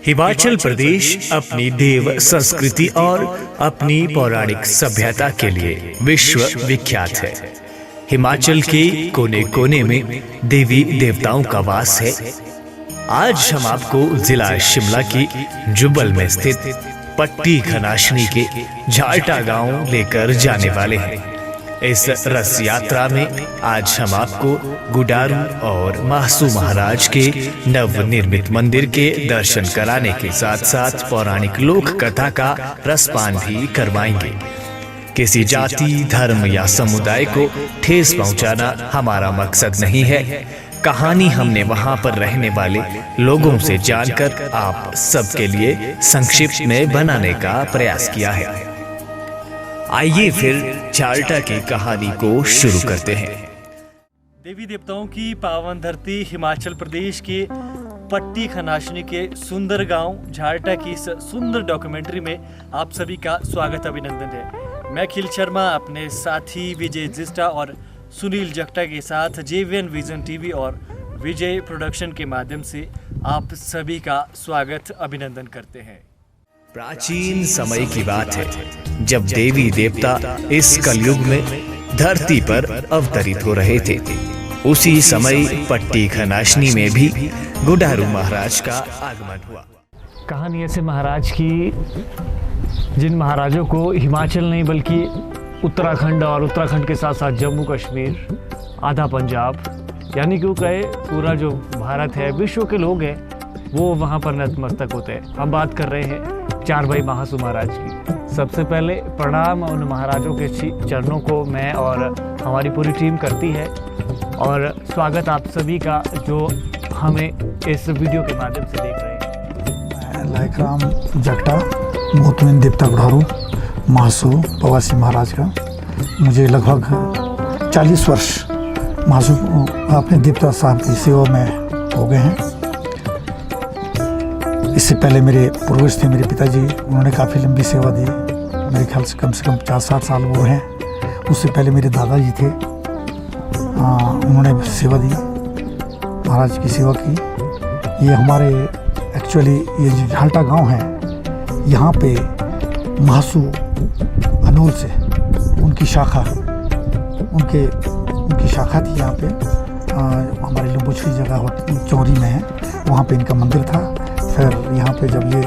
हिमाचल प्रदेश अपनी देव संस्कृति और अपनी पौराणिक सभ्यता के लिए विश्व विख्यात है। हिमाचल के कोने कोने में देवी देवताओं का वास है। आज हम आपको जिला शिमला की जुब्बल में स्थित पट्टी खनाशनी के झाल्टा गांव लेकर जाने वाले हैं। इस रस यात्रा में आज हम आपको गुडारू और मासू महाराज के नवनिर्मित मंदिर के दर्शन कराने के साथ साथ पौराणिक लोक कथा का रसपान भी करवाएंगे। किसी जाति, धर्म या समुदाय को ठेस पहुंचाना हमारा मकसद नहीं है। कहानी हमने वहां पर रहने वाले लोगों से जानकर आप सबके लिए संक्षिप्त में बनाने का प्रयास किया है। आइए फिर झाल्टा की कहानी को शुरू करते हैं। देवी देवताओं की पावन धरती हिमाचल प्रदेश के पट्टी खनाशनी के सुंदर गांव झाल्टा की इस सुंदर डॉक्यूमेंट्री में आप सभी का स्वागत अभिनंदन है। मैं अखिल शर्मा अपने साथी विजय जिस्टा और सुनील जगटा के साथ जेवीएन विजन टीवी और विजय प्रोडक्शन के माध्यम से आप सभी का स्वागत अभिनंदन करते हैं। प्राचीन समय की बात है जब देवी देवता इस कलयुग में धरती पर अवतरित हो रहे थे। उसी समय पट्टी खनाशनी में भी गुडारू महाराज का आगमन हुआ। कहानी ऐसे महाराज की जिन महाराजों को हिमाचल नहीं बल्कि उत्तराखंड और उत्तराखंड के साथ साथ जम्मू कश्मीर, आधा पंजाब यानी कि कहे पूरा जो भारत है, विश्व के लोग हैं वो वहाँ पर नतमस्तक होते हैं। हम बात कर रहे हैं चार भाई मासू महाराज की। सबसे पहले प्रणाम उन महाराजों के चरणों को मैं और हमारी पूरी टीम करती है और स्वागत आप सभी का जो हमें इस वीडियो के माध्यम से देख रहे हैं। लाइकराम जगटा, मोतमिन देवता गुडारू मासू प्रवासी महाराज का। मुझे लगभग 40 वर्ष मासू अपने देवता साहब की सेवा में हो गए हैं। इससे पहले मेरे पूर्वज थे, मेरे पिताजी, उन्होंने काफ़ी लंबी सेवा दी। मेरे ख्याल से कम 4-7 साल वो हैं। उससे पहले मेरे दादाजी थे, उन्होंने सेवा दी, महाराज की सेवा की। ये हमारे एक्चुअली ये जो झाल्टा गांव है, यहाँ पे मासू अनोल से उनकी शाखा थी। यहाँ पे हमारी लुम्बुछड़ी जगह चौरी में है, वहाँ पे इनका मंदिर था। फिर यहाँ पे जब ये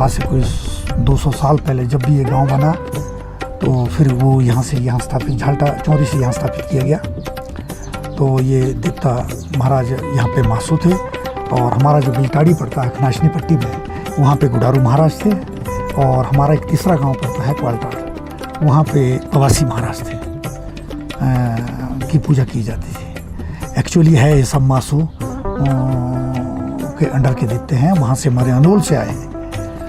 आज से कोई 200 साल पहले जब भी ये गांव बना तो फिर वो यहाँ स्थापित, झाल्टा चौरी से यहाँ स्थापित किया गया। तो ये देवता महाराज यहाँ पे मासू थे। और हमारा जो बिलटाड़ी पड़ता है खनाशनी पट्टी में, वहाँ पे गुडारू महाराज थे। और हमारा एक तीसरा गांव पड़ता है क्वाल्टा, वहाँ पे प्रवासी महाराज थे, की पूजा की जाती थी। एक्चुअली है ये सब मासू के अंडर के देवते हैं। वहाँ से हमारे अनोल से आए हैं।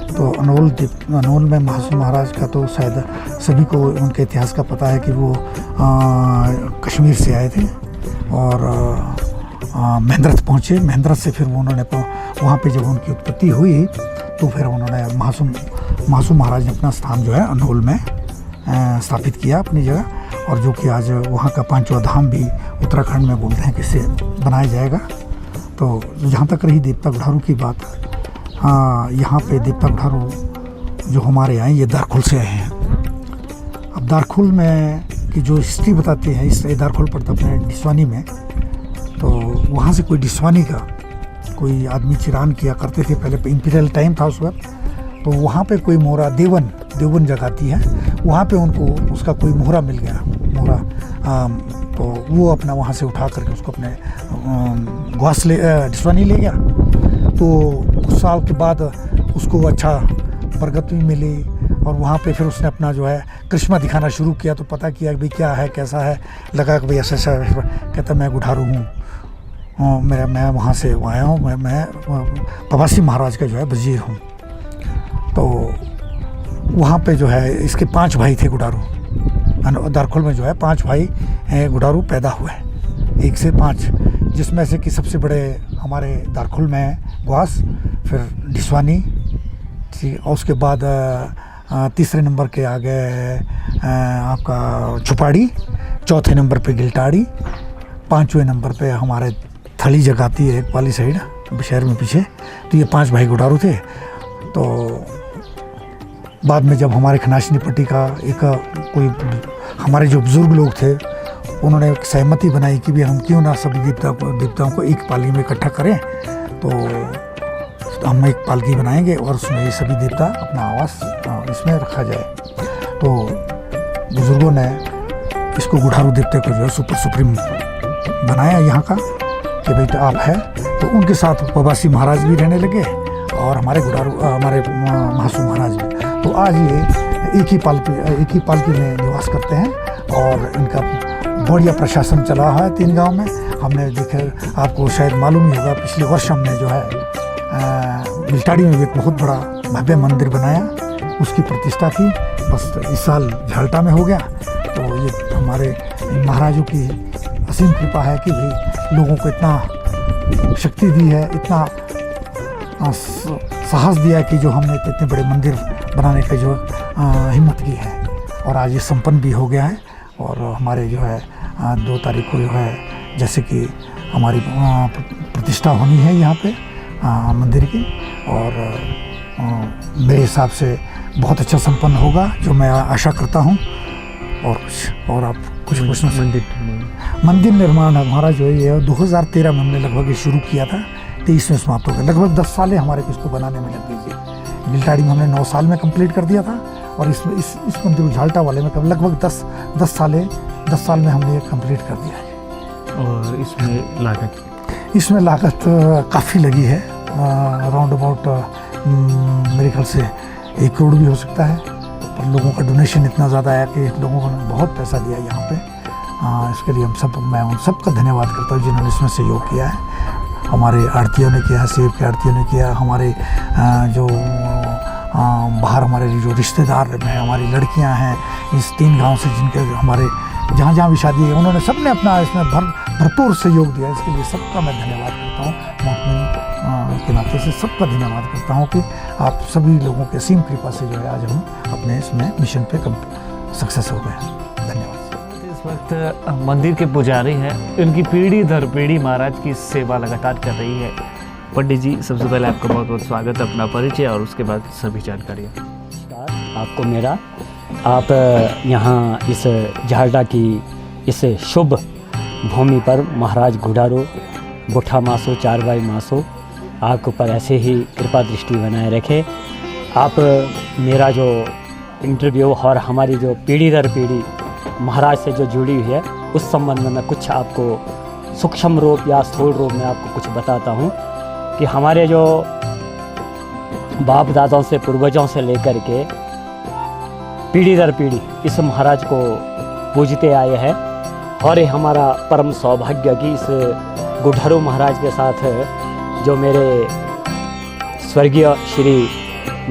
तो अनोल में मासू महाराज का तो शायद सभी को उनके इतिहास का पता है कि वो कश्मीर से आए थे और महेंद्रथ पहुँचे। महेंद्रथ से फिर उन्होंने वहाँ पे जब उनकी उत्पत्ति हुई तो फिर उन्होंने मासू महाराज ने अपना स्थान जो है अनोल में स्थापित किया अपनी जगह। और जो कि आज वहाँ का पांचवा धाम भी उत्तराखंड में बोलते हैं कि इसे बनाया जाएगा। तो जहाँ तक रही देवता गुडारू की बात, यहाँ पे देवता गुडारू जो हमारे आए ये दारखुल से आए हैं। अब दारखुल में की जो हिस्ट्री बताते हैं, इस दारखुल पड़ता अपने डिसवानी में। तो वहाँ से कोई डिसवानी का कोई आदमी चिरान किया करते थे, पहले इंपीरियल टाइम था उस वक्त। तो वहाँ पे कोई मोहरा देवन जगाती है, वहाँ पे उनको उसका कोई मोहरा मिल गया, मोहरा। तो वो अपना वहाँ से उठा करके उसको अपने डिसवानी ले गया। तो कुछ साल के बाद उसको अच्छा बरगद भी मिली और वहाँ पे फिर उसने अपना जो है करिश्मा दिखाना शुरू किया। तो पता किया कि भाई क्या है, कैसा है, लगा कि भाई ऐसा कहता मैं गुडारू हूँ, मैं वहाँ से आया हूँ, मैं प्रवासी महाराज का जो है वजीर हूँ। तो वहाँ पे जो है इसके 5 भाई थे गुडारू। दारखुल में जो है 5 भाई गुडारू पैदा हुए, 1 से 5, जिसमें से कि सबसे बड़े हमारे दारखुल में ग्वास, फिर डिसवानी, ठीक। और उसके बाद तीसरे नंबर के आ गए आपका छुपाड़ी, चौथे नंबर पे गिलटाड़ी, 5वें नंबर पे हमारे थली जगाती है एक वाली साइड, शहर में पीछे। तो ये 5 भाई गुडारू थे। तो बाद में जब हमारे खनाशनी पट्टी का एक कोई हमारे जो बुज़ुर्ग लोग थे उन्होंने एक सहमति बनाई कि भी हम क्यों ना सभी देवताओं को एक पालकी में इकट्ठा करें। तो हम एक पालकी बनाएंगे और उसमें ये सभी देवता अपना आवास इसमें रखा जाए। तो बुज़ुर्गों ने इसको गुडारू देवता को जो है सुप्रीम बनाया यहाँ का कि बेटा आप है। तो उनके साथ प्रवासी महाराज भी रहने लगे और हमारे महासू महाराज भी। तो आज ये एक ही पालकी में निवास करते हैं और इनका बढ़िया प्रशासन चला हुआ है 3 गांव में। हमने देखा, आपको शायद मालूम ही होगा, पिछले वर्ष हमने जो है बिलटाड़ी में भी एक बहुत बड़ा भव्य मंदिर बनाया, उसकी प्रतिष्ठा थी। बस इस साल झाल्टा में हो गया। तो ये हमारे महाराजों की असीम कृपा है कि भाई लोगों को इतना शक्ति दी है, इतना साहस दिया कि जो हमने इतने बड़े मंदिर बनाने का जो हिम्मत की है। और आज ये संपन्न भी हो गया है। और हमारे जो है 2 तारीख को जो है जैसे कि हमारी प्रतिष्ठा होनी है यहाँ पे मंदिर की। और मेरे हिसाब से बहुत अच्छा संपन्न होगा, जो मैं आशा करता हूँ। और आप कुछ पूछना? मंदिर निर्माण हमारा जो है ये 2013 में हमने लगभग शुरू किया था, 23 में समाप्त हो गया। लगभग 10 साल हमारे इसको बनाने में लग गई थी। बिलटाड़ी में हमने 9 साल में कंप्लीट कर दिया था और इस मंदिर झाल्टा वाले में लगभग 10 साल में हमने ये कंप्लीट कर दिया है। और इसमें लागत काफ़ी लगी है, राउंड अबाउट मेरे ख्याल से 1 करोड़ भी हो सकता है। पर लोगों का डोनेशन इतना ज़्यादा आया कि लोगों ने बहुत पैसा दिया यहाँ पे। इसके लिए मैं उन सबका धन्यवाद करता हूँ जिन्होंने इसमें सहयोग किया है। हमारे आड़तियों ने किया, सेब के आड़तियों ने किया, हमारे जो बाहर हमारे जो रिश्तेदार हैं, हमारी लड़कियां हैं इस 3 गांव से, जिनके हमारे जहाँ भी शादी है, उन्होंने सबने अपना इसमें भरपूर सहयोग दिया। इसके लिए सबका मैं धन्यवाद करता हूँ। महात्मा के नाते से सबका धन्यवाद करता हूँ कि आप सभी लोगों के असीम कृपा से जो है आज हम अपने इसमें मिशन पे सक्सेस हो गए। धन्यवाद। इस वक्त मंदिर के पुजारी हैं, उनकी पीढ़ी दर पीढ़ी महाराज की सेवा लगातार कर रही है। पंडित जी, सबसे पहले आपका बहुत बहुत स्वागत, अपना परिचय और उसके बाद सभी जानकारियाँ। आपको मेरा, आप यहाँ इस झाल्टा की इस शुभ भूमि पर महाराज गुडारू बुठा मासो 4 भाई मासो आपके ऊपर ऐसे ही कृपा दृष्टि बनाए रखे। आप मेरा जो इंटरव्यू और हमारी जो पीढ़ी दर पीढ़ी महाराज से जो जुड़ी हुई है उस संबंध में मैं कुछ आपको सूक्ष्म रूप या स्थूल रूप में आपको कुछ बताता हूँ कि हमारे जो बाप दादाओं से, पूर्वजों से लेकर के पीढ़ी दर पीढ़ी इस महाराज को पूजते आए हैं। और ये हमारा परम सौभाग्य कि इस गुडारू महाराज के साथ जो मेरे स्वर्गीय श्री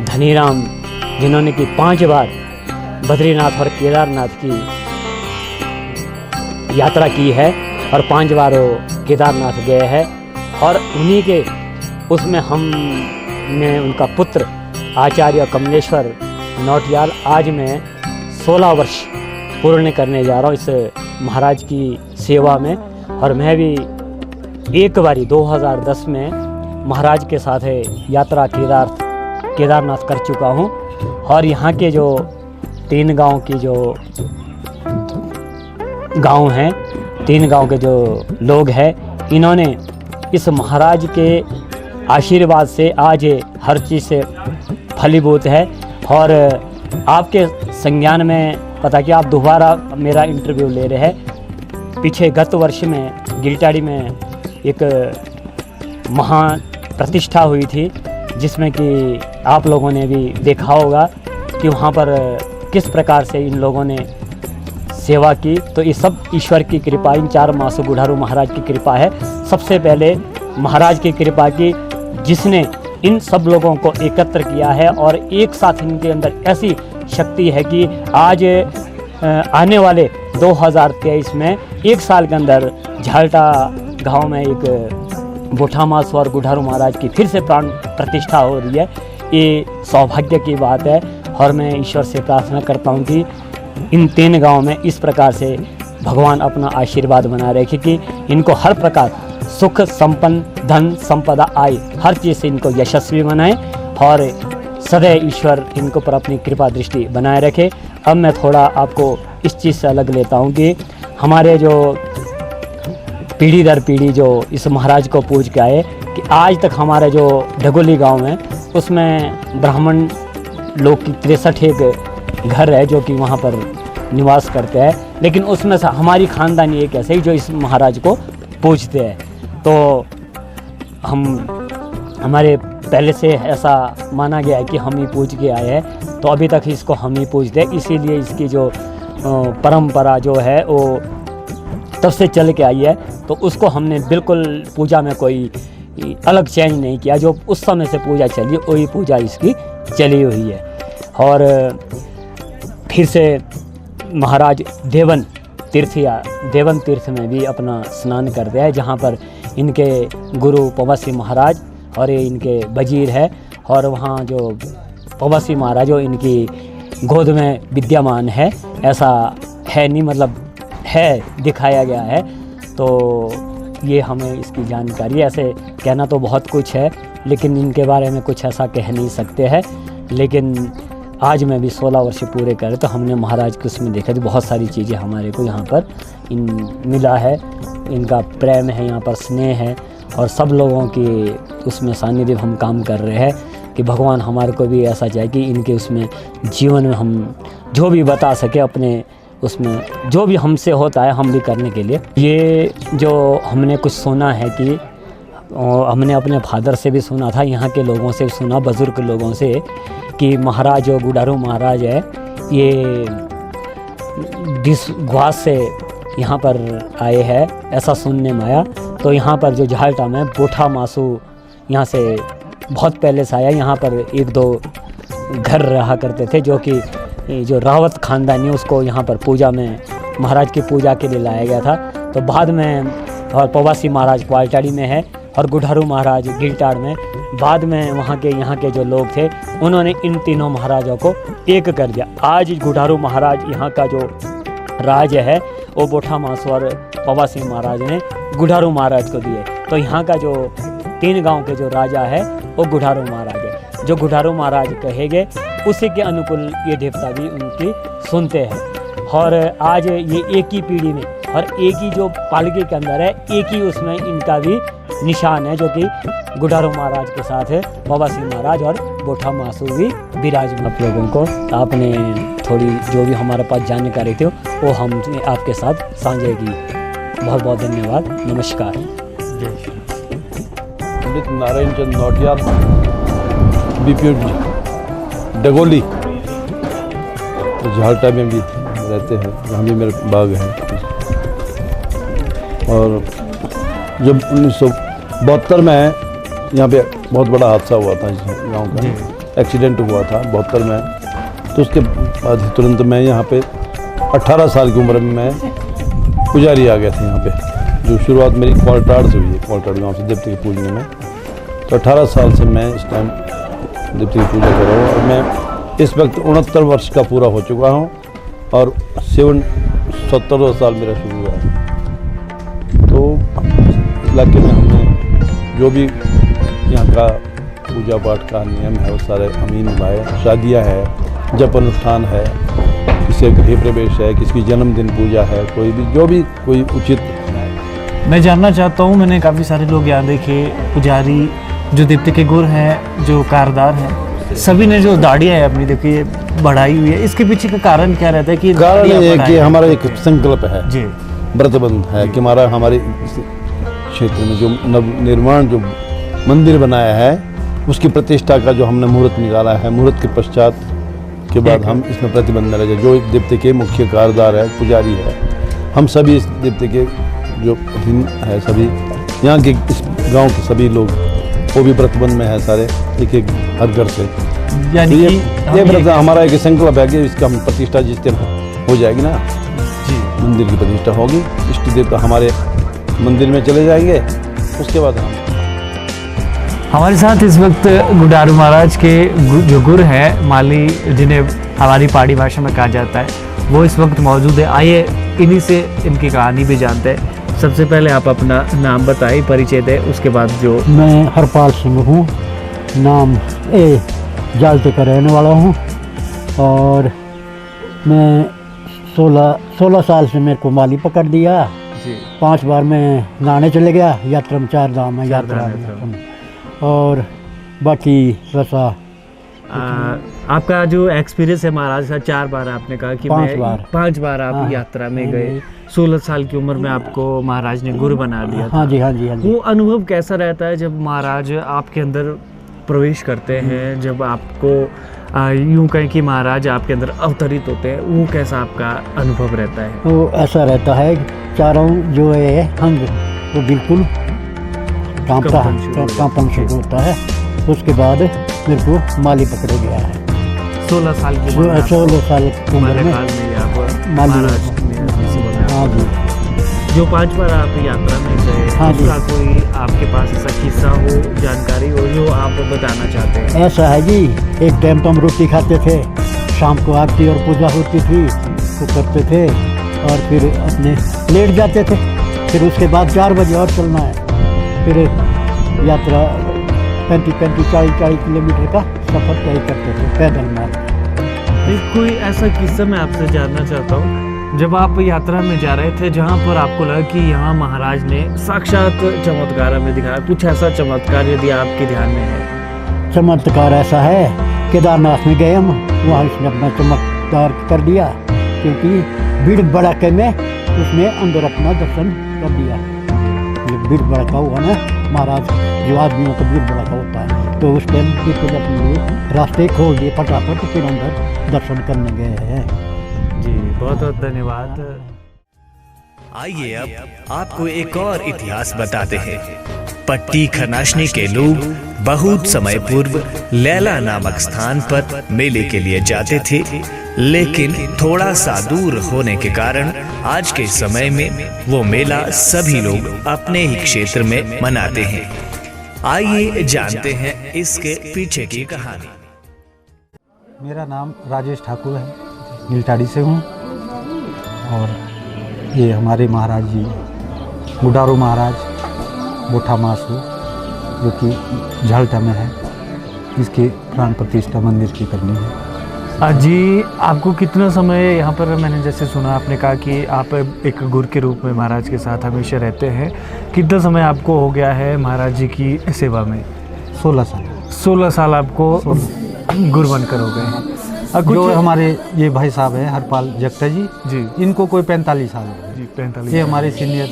धनीराम, जिन्होंने कि 5 बार बद्रीनाथ और केदारनाथ की यात्रा की है और 5 बार वो केदारनाथ गए हैं। और उन्हीं के उसमें हमने उनका पुत्र आचार्य कमलेश्वर नौटियाल, आज मैं 16 वर्ष पूर्ण करने जा रहा हूँ इस महाराज की सेवा में। और मैं भी एक बारी 2010 में महाराज के साथ यात्रा केदारनाथ कर चुका हूँ। और यहाँ के जो 3 गांव की जो गांव हैं, 3 गांव के जो लोग हैं, इन्होंने इस महाराज के आशीर्वाद से आज हर चीज़ से फलीभूत है। और आपके संज्ञान में पता कि आप दोबारा मेरा इंटरव्यू ले रहे हैं। पीछे गत वर्ष में गिलटाड़ी में एक महान प्रतिष्ठा हुई थी, जिसमें कि आप लोगों ने भी देखा होगा कि वहाँ पर किस प्रकार से इन लोगों ने सेवा की। तो ये सब ईश्वर की कृपा, इन 4 मासो गुडारू महाराज की कृपा है। सबसे पहले महाराज की कृपा की, जिसने इन सब लोगों को एकत्र किया है और एक साथ इनके अंदर ऐसी शक्ति है कि आज आने वाले 2023 में 1 साल के अंदर झाल्टा गांव में एक बुठा मासो और गुडारू महाराज की फिर से प्राण प्रतिष्ठा हो रही है। ये सौभाग्य की बात है। और मैं ईश्वर से प्रार्थना करता हूँ कि इन 3 गांव में इस प्रकार से भगवान अपना आशीर्वाद बना रखे कि इनको हर प्रकार सुख संपन्न धन संपदा आए, हर चीज़ से इनको यशस्वी बनाएं और सदैव ईश्वर इनको पर अपनी कृपा दृष्टि बनाए रखे। अब मैं थोड़ा आपको इस चीज़ से अलग लेता हूँ कि हमारे जो पीढ़ी दर पीढ़ी जो इस महाराज को पूज के आए, कि आज तक हमारे जो ढगोली गांव है उसमें ब्राह्मण लोग की 63 घर है जो कि वहाँ पर निवास करते हैं, लेकिन उसमें से हमारी ख़ानदानी एक ऐसे ही जो इस महाराज को पूजते हैं। तो हमारे पहले से ऐसा माना गया है कि हम ही पूज के आए हैं, तो अभी तक इसको हम ही पूजते हैं। इसीलिए इसकी जो परंपरा जो है वो तब से चल के आई है, तो उसको हमने बिल्कुल पूजा में कोई अलग चेंज नहीं किया। जो उस समय से पूजा चली वही पूजा इसकी चली हुई है। और फिर से महाराज देवन तीर्थ में भी अपना स्नान करते हैं, जहाँ पर इनके गुरु पवसी महाराज और ये इनके वजीर है, और वहाँ जो पवसी महाराज जो इनकी गोद में विद्यमान है, ऐसा है नहीं, मतलब है, दिखाया गया है। तो ये हमें इसकी जानकारी, ऐसे कहना तो बहुत कुछ है लेकिन इनके बारे में कुछ ऐसा कह नहीं सकते हैं। लेकिन आज मैं भी 16 वर्ष पूरे करे तो हमने महाराज के उसमें देखा, तो बहुत सारी चीज़ें हमारे को यहाँ पर मिला है। इनका प्रेम है, यहाँ पर स्नेह है, और सब लोगों की उसमें सानिध्य हम काम कर रहे हैं कि भगवान हमारे को भी ऐसा चाहे कि इनके उसमें जीवन में हम जो भी बता सके, अपने उसमें जो भी हमसे होता है हम भी करने के लिए। ये जो हमने कुछ सुना है कि हमने अपने फादर से भी सुना था, यहाँ के लोगों से सुना, बुज़ुर्ग लोगों से, कि महाराज जो गुडारू महाराज है ये घास से यहाँ पर आए हैं, ऐसा सुनने में आया। तो यहाँ पर जो झालटा में बोठा मासू यहाँ से बहुत पहले से आया। यहाँ पर 1-2 घर रहा करते थे जो कि जो रावत खानदानी, उसको यहाँ पर पूजा में महाराज की पूजा के लिए लाया गया था। तो बाद में और पवासी महाराज क्वालटाड़ी में है और गुडारू महाराज गिलटाड़ में। बाद में वहाँ के यहाँ के जो लोग थे उन्होंने इन तीनों महाराजों को एक कर दिया। आज गुडारू महाराज यहाँ का जो राज है वो बोठा मासू और पवासी महाराज ने गुडारू महाराज को दिए। तो यहाँ का जो 3 गांव के जो राजा है वो गुडारू महाराज है। जो गुडारू महाराज कहेंगे उसी के अनुकूल ये देवता भी उनकी सुनते हैं। और आज ये एक ही पीढ़ी में और एक ही जो पालकी के अंदर है, एक ही उसमें इनका भी निशान है, जो कि गुडारू महाराज के साथ है पवासी महाराज और बोठा मासू भी विराजमान। आप लोगों को आपने थोड़ी जो भी हमारे पास जानकारी थी वो हमने आपके साथ साझा की। बहुत बहुत धन्यवाद, नमस्कार। पंडित नारायण चंद नौटियाल, बीपीओ डगोली, झालटा में भी रहते हैं, जहाँ भी मेरे बाग हैं। और जब 1972 में यहाँ पे बहुत बड़ा हादसा हुआ था, गांव का एक्सीडेंट हुआ था 72 में, तो उसके बाद ही तुरंत मैं यहाँ पे 18 साल की उम्र में मैं पुजारी आ गया था यहाँ पे। जो शुरुआत मेरी क्वालटाड़ से हुई है, क्वालटाड़ गाँव से देवता की पूजने में। तो 18 साल से मैं इस टाइम देवता की पूजा कर रहा हूँ, और मैं इस वक्त 69 वर्ष का पूरा हो चुका हूँ, और 70 साल मेरा शुरू हुआ है। तो इलाके में हमने जो भी यहाँ का पूजा पाठ का नियम है वो सारे हम ही निभाए। शादियाँ है, जप अनुष्ठान है, किसी गृह प्रवेश है, किसी की जन्मदिन पूजा है, कोई भी जो भी कोई उचित। मैं जानना चाहता हूँ, मैंने काफ़ी सारे लोग यहाँ देखे, पुजारी जो देवते के गुर हैं, जो कारदार हैं, सभी ने जो दाढ़ियाँ है अपनी देखिए बढ़ाई हुई है। इसके पीछे का कारण क्या रहता है? कि कारण ये है कि हमारा एक संकल्प है जी, व्रतबंध है कि हमारे क्षेत्र में जो नवनिर्माण जो मंदिर बनाया है उसकी प्रतिष्ठा का जो हमने मुहूर्त निकाला है, मुहूर्त के पश्चात के बाद हम इसमें प्रतिबंध लगे। जो एक देवते के मुख्य कारदार है, पुजारी है, हम सभी इस देवते के जो अधीन है, सभी यहाँ के इस गांव के सभी लोग वो भी व्रतबंध में है सारे, एक हर घर से। यानी ये व्रत हमारा एक संकल्प है कि इसका हम प्रतिष्ठा जिस दिन हो जाएगी ना जी, मंदिर की प्रतिष्ठा होगी, इष्ट देवता हमारे मंदिर में चले जाएंगे, उसके बाद हम। हमारे साथ इस वक्त गुडारू महाराज के जो गुर हैं, माली, जिन्हें हमारी पहाड़ी भाषा में कहा जाता है, वो इस वक्त मौजूद है। आइए इन्हीं से इनकी कहानी भी जानते हैं। सबसे पहले आप अपना नाम बताइए, परिचय दें, उसके बाद जो मैं हरपाल सिंह हूँ, नाम जालते का रहने वाला हूँ और मैं 16 साल से मेरे को माली पकड़ दिया। जी 5 बार मैं नहाने चले गया, यात्रा में 4 धाम है यात्रा यात्रा में। और बाकी वैसा आपका जो एक्सपीरियंस है महाराज का, 4 बार आपने कहा कि 5 बार आप हाँ, यात्रा में हाँ, गए। 16 साल की उम्र में आपको महाराज ने गुरु बना दिया था। हाँ जी हाँ जी हाँ जी। वो अनुभव कैसा रहता है जब महाराज आपके अंदर प्रवेश करते हैं, जब आपको यूं कहें कि महाराज आपके अंदर अवतरित होते हैं, वो कैसा आपका अनुभव रहता है? वो ऐसा रहता है, चारों जो है अंग वो बिल्कुल कांपन शुरू होता है। उसके बाद मेरे को माली पकड़े गया है। 16 साल की उम्र में 16 साल की उम्र में महाराज ने सेवा में हाँ जी। जो 5 बार आप यात्रा में गए, हाँ जी। उसका कोई आपके पास ऐसा किस्सा हो, जानकारी हो जो आप बताना चाहते हैं? ऐसा है जी, एक टाइम तो हम रोटी खाते थे, शाम को आरती और पूजा होती थी, वो करते थे और फिर अपने लेट जाते थे। फिर उसके बाद 4 बजे और चलना है। फिर यात्रा 35-40 किलोमीटर का सफ़र तय करते थे पैदल मार्ग। कोई ऐसा किस्सा मैं आपसे जानना चाहता हूँ, जब आप यात्रा में जा रहे थे जहाँ पर आपको लगा कि यहाँ महाराज ने साक्षात चमत्कार हमें दिखाया, कुछ ऐसा चमत्कार यदि आपके ध्यान में है? चमत्कार ऐसा है, केदारनाथ में गए हम, वहाँ उसने अपना चमत्कार कर दिया, क्योंकि भीड़ भड़के में उसने अंदर अपना दर्शन कर दिया। जब भीड़ भड़का हुआ ना महाराज, जो आदमियों का भीड़ भड़का होता है, तो उस टाइम बिल्कुल अपने लिए रास्ते खोल दिए फटाफट, फिर अंदर दर्शन करने गए हैं। जी बहुत बहुत धन्यवाद। आइए अब आपको एक और इतिहास बताते हैं। पट्टी खनाशनी के लोग बहुत समय पूर्व लैला नामक स्थान पर मेले के लिए जाते थे, लेकिन थोड़ा सा दूर होने के कारण आज के समय में वो मेला सभी लोग अपने ही क्षेत्र में मनाते हैं। आइए जानते हैं इसके पीछे की कहानी। मेरा नाम राजेश ठाकुर है, गिलटाड़ी से हूँ और ये हमारे महाराज जी गुडारू महाराज बोठा मासू, जो कि झालटा में है, इसके प्राण प्रतिष्ठा मंदिर की करनी है। जी आपको कितना समय यहाँ पर, मैंने जैसे सुना आपने कहा कि आप एक गुरु के रूप में महाराज के साथ हमेशा रहते हैं, कितना समय आपको हो गया है महाराज जी की सेवा में? 16 साल। 16 साल आपको गुरु बनकर हो गए हैं। जो हमारे ये भाई साहब हैं हरपाल जगता जी, इनको कोई 45 साल हो गए। 45। ये हमारे सीनियर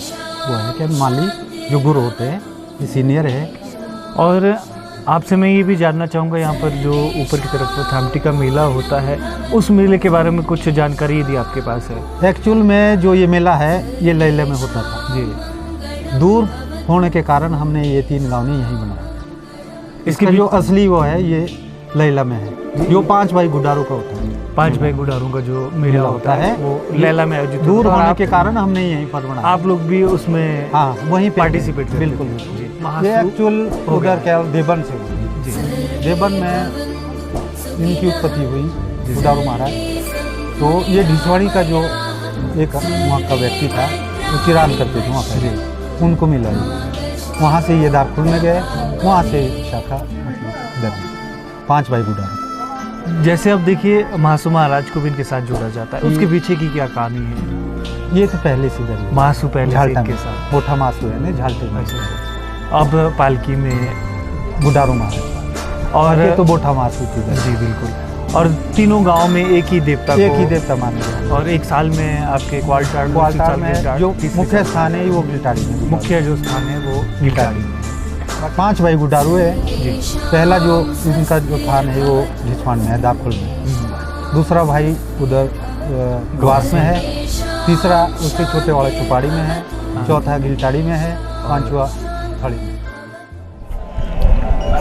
वो है क्या माली जो गुरु होते हैं, ये सीनियर है। और आपसे मैं ये भी जानना चाहूँगा, यहाँ पर जो ऊपर की तरफ थामटी का मेला होता है, उस मेले के बारे में कुछ जानकारी यदि आपके पास है? एक्चुअल में जो ये मेला है ये लैला में होता था जी। दूर होने के कारण हमने ये 3 गाँव ने यहीं बनाया। इसका जो असली वो है ये लैला में है, जो 5 भाई गुडारू का होता है। 5 भाई गुडारू का जो मेला होता है वो लैला में आयोजित दूर होने के कारण हमने यहीं पर बनाया। आप लोग भी उसमें हाँ वहीं पार्टिसिपेट करते? बिल्कुल। ये एक्चुअल उधर क्या देवन से हुई जी। देवन में इनकी उत्पत्ति हुई गुडारू महाराज। तो ये ढिसवाड़ी का जो एक वहाँ का व्यक्ति था, वो किरान करते थे वहाँ पर, उनको मिला ये। वहाँ से ये दारपुर में गए, वहाँ से शाखा मतलब 5 भाई गुडारू। जैसे अब देखिए महासू महाराज को भी इनके साथ जोड़ा जाता है, उसके पीछे की क्या कहानी है? ये तो पहले से इधर है, महासू पहले झालटा इनके में साथ। बोठा मासू है ना झालटे में। अब पालकी में गुडारू महाराज और ये तो बोठा मासू थी जी बिल्कुल। और तीनों गांव में एक ही देवता माने गए। और एक साल में आपके क्वाल्टार में जो मुख्य स्थान है वो गिलटाड़ी में, मुख्य जो स्थान है वो गिलटाड़ी में। 5 भाई गुडारू है जी। पहला जो इनका जो स्थान है वो ढिसवाड़ में है, दारपुर में। दूसरा भाई उधर ग्वास में है, तीसरा उसके छोटे वाले चुपाड़ी में है, चौथा गिलटाड़ी में है, 5वां थड़ी में।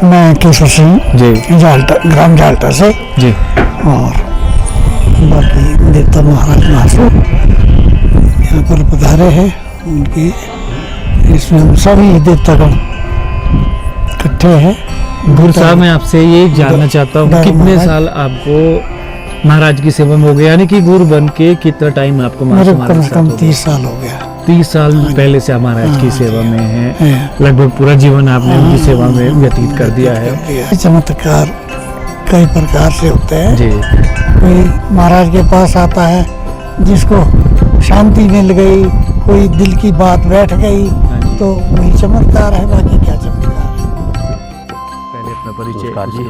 मैं केशव सिंह जी, झालटा ग्राम झालटा से जी। और बाकी देवता महाराज महासू यहाँ पर पधारे हैं, उनकी इसमें हम सभी देवता का इकट्ठे हैं। गुरु साहब मैं आपसे ये जानना चाहता हूँ, कितने साल आपको महाराज की सेवा में हो गया, यानी कि गुरु बन के कितना टाइम आपको मेरे कम से कम 30 साल हो गया। 30 साल पहले से महाराज की सेवा में हैं, लगभग पूरा जीवन आपने उनकी सेवा में व्यतीत कर दिया है। चमत्कार कई प्रकार से होते हैं। जी कोई महाराज के पास आता है जिसको शांति मिल गई, कोई दिल की बात बैठ गई, तो वही चमत्कार है, बाकी क्या चमत्कार है। पहले अपना परिचय। नमस्कार जी,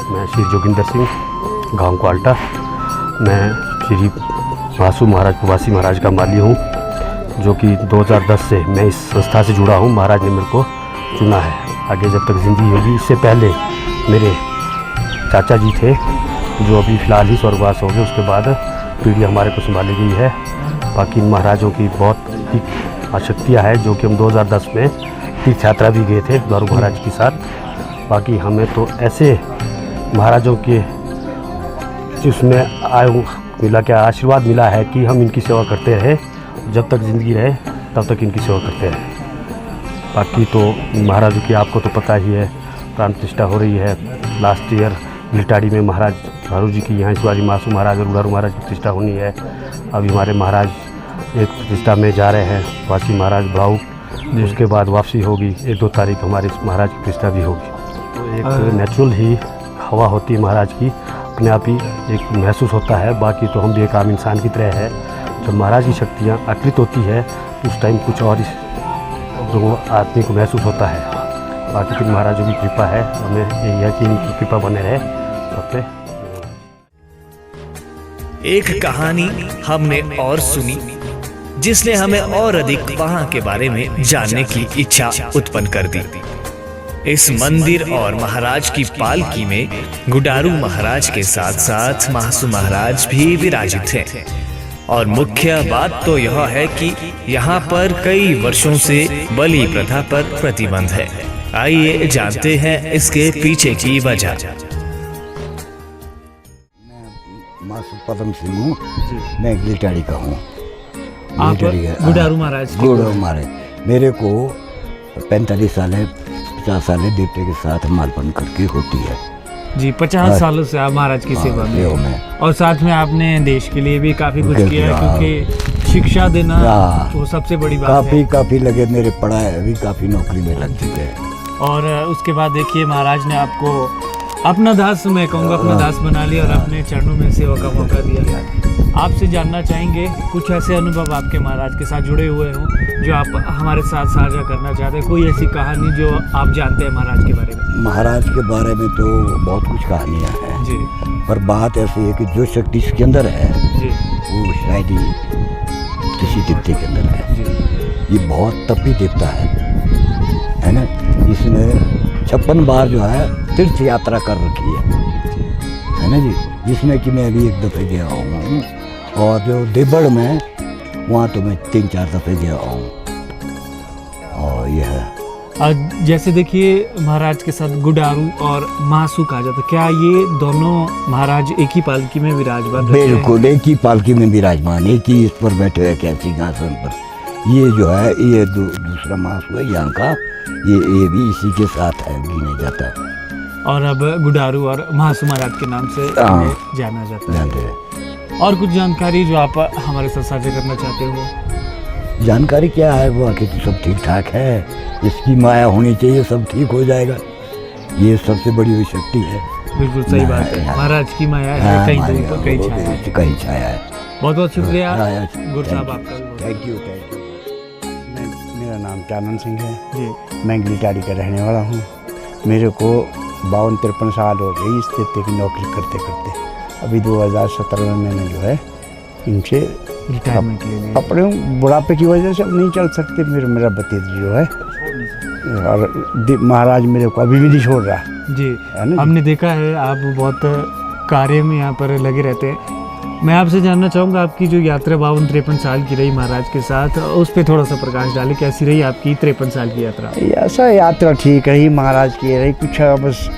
मैं श्री जोगिंदर सिंह, गांव क्वाल्टा। मैं श्री महासू महाराज प्रवासी महाराज का माली हूँ, जो कि 2010 से मैं इस संस्था से जुड़ा हूँ। महाराज ने मेरे को चुना है। आगे जब तक ज़िंदगी होगी, इससे पहले मेरे चाचा जी थे जो अभी फ़िलहाल ही स्वर्गवास हो गए। उसके बाद पीढ़ी हमारे को संभाली गई है। बाकी इन महाराजों की बहुत ही आशक्तियाँ है, जो कि हम 2010 में तीर्थ यात्रा भी गए थे द्वारू महाराज के साथ। बाकी हमें तो ऐसे महाराजों के उसमें मिला क्या आशीर्वाद मिला है कि हम इनकी सेवा करते रहे, जब तक ज़िंदगी रहे तब तक इनकी सेवा करते रहे। बाकी तो महाराजों की आपको तो पता ही है, प्राण प्रतिष्ठा हो रही है। लास्ट ईयर गिलटाड़ी में महाराज भारू जी की यहाँ इस बारी महासू महाराज और उड़ारू महाराज की प्रतिष्ठा होनी है। अभी हमारे महाराज एक प्रतिष्ठा में जा रहे हैं, वासी महाराज भाऊ। उसके बाद वापसी होगी, 1-2 तारीख हमारे महाराज की प्रतिष्ठा भी होगी। तो एक नेचुरल ही हवा होती है महाराज की, अपने आप ही एक महसूस होता है। बाकी तो हम भी एक आम इंसान की तरह है। जब महाराज की शक्तियाँ आकृत होती है तो उस टाइम कुछ और जो आदमी को महसूस होता है। बाकी फिर महाराजों की कृपा है, हमें यही है कि इनकी कृपा बने रहे सब पे। एक कहानी हमने और सुनी जिसने हमें और अधिक वहां के बारे में जानने की इच्छा उत्पन्न कर दी। इस मंदिर और महाराज की पालकी में गुडारू महाराज के साथ साथ महासू महाराज भी विराजित हैं। और मुख्य बात तो यह है कि यहाँ पर कई वर्षों से बलि प्रथा पर प्रतिबंध है। आइए जानते हैं इसके पीछे की वजह। मासू पदम सिंह हूँ, मैं गिलटाड़ी का हूँ। आप गुडारू महाराज की गुडारू महाराज मेरे को 45 साल है, 50 साल है, देवते के साथ मालपन करके होती है जी। 50 सालों से आप महाराज की सेवा में, और साथ में आपने देश के लिए भी काफी कुछ किया है, क्योंकि शिक्षा देना वो सबसे बड़ी बात है। काफी लगे, मेरे पढ़ाई अभी काफी नौकरी में लग चुके हैं। और उसके बाद देखिए महाराज ने आपको अपना दास, मैं कहूँगा अपना दास बना लिया और अपने चरणों में सेवा का मौका दिया। आपसे जानना चाहेंगे कुछ ऐसे अनुभव आपके महाराज के साथ जुड़े हुए हों जो आप हमारे साथ साझा करना चाहते हैं। कोई ऐसी कहानी जो आप जानते हैं महाराज के बारे में? महाराज के बारे में तो बहुत कुछ कहानियाँ हैं जी, पर बात ऐसी है कि जो शक्ति इसके अंदर है जी, वो शायद ही किसी देवते के अंदर है जी। ये बहुत तपी देवता है ना। इसने 56 बार जो है तीर्थ यात्रा कर रखी है ना जी, जिसमें कि मैं अभी 1 दफ़े गया हूँ। और जो देवगढ़ में, वहाँ तो मैं 3-4 दफ़े गया हूँ। और यह है जैसे देखिए महाराज के साथ गुडारू और महासू कहा जाता है, क्या ये दोनों महाराज एक ही पालकी में विराजमान? बिल्कुल एक ही पालकी में विराजमान, एक ही इस पर बैठे हुए क्या सिंहासन पर। ये जो है ये दूसरा महासू है यहाँ का, ये भी इसी के साथ है, गिने जाता है। और अब गुडारू और महासू महाराज के नाम से जाना जाता है। और कुछ जानकारी जो आप हमारे साथ साझा करना चाहते हो? जानकारी क्या है, वो आखिर तो सब ठीक ठाक है। इसकी माया होनी चाहिए, सब ठीक हो जाएगा। ये सबसे बड़ी हुई शक्ति है। बिल्कुल सही बात है, महाराज की माया है, कहीं दूर तो कहीं छाया है। बहुत बहुत शुक्रिया गुरु साहब आपका। Thank you. मेरा नाम चानन सिंह है जी। मैं गिलटाड़ी का रहने वाला हूँ। मेरे को 52-53 साल हो गई इस देवते की नौकरी करते करते। अभी 2017 में मैंने जो है इनसे रिटायरमेंट ले लिया। अपने बुढ़ापे की वजह से नहीं चल सकते। मेरा भतीजा जो है और महाराज मेरे को अभी भी नहीं छोड़ रहा जी। है ना। हमने देखा है आप बहुत कार्य में यहाँ पर लगे रहते हैं। मैं आपसे जानना चाहूँगा आपकी जो यात्रा 52-53 साल की रही महाराज के साथ, उस पर थोड़ा सा प्रकाश डालें। कैसी रही आपकी 53 साल की यात्रा? ऐसा यात्रा ठीक रही महाराज की रही। कुछ बस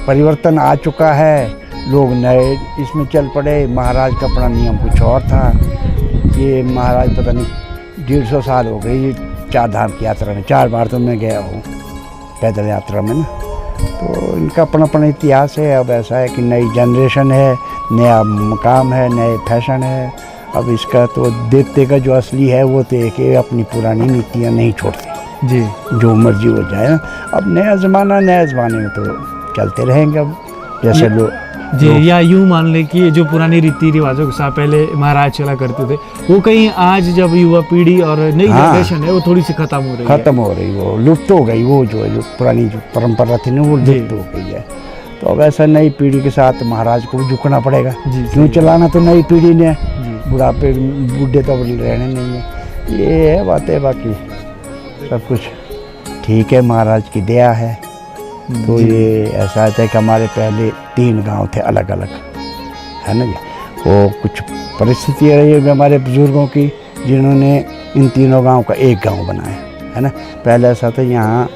परिवर्तन आ चुका है, लोग नए इसमें चल पड़े। महाराज का अपना नियम कुछ और था। ये महाराज पता नहीं 150 साल हो गई 4 धाम की यात्रा में। 4 बार तो मैं गया हूँ पैदल यात्रा में ना। तो इनका अपना अपना इतिहास है। अब ऐसा है कि नई जनरेशन है, नया मकाम है, नए फैशन है अब इसका तो देवते का जो असली है वो तो एक है, अपनी पुरानी नीतियाँ नहीं छोड़ते जी। जो मर्जी हो जाए ना। अब नया ज़माना, नया ज़माने में तो चलते रहेंगे। अब जैसे लोग जी, या यूं मान ले कि जो पुरानी रीति रिवाजों के साथ पहले महाराज चला करते थे, वो कहीं आज जब युवा पीढ़ी और नई जनरेशन है वो थोड़ी सी खत्म हो रही है। खत्म हो रही, वो लुप्त हो गई। वो जो है, जो पुरानी जो परंपरा थी ना, वो लुप्त हो गई है। तो अब ऐसा नई पीढ़ी के साथ महाराज को झुकना पड़ेगा। क्यों चलाना तो नई पीढ़ी ने, बुढ़ापे बूढ़े तो रहने नहीं है। ये है बातें, बाकी सब कुछ ठीक है, महाराज की दया है। तो ये ऐसा है कि हमारे पहले 3 गांव थे अलग अलग, है ना जी। वो कुछ परिस्थितियाँ रही है हमारे बुजुर्गों की, जिन्होंने इन तीनों गांव का एक गांव बनाया, है ना। पहले ऐसा था, यहाँ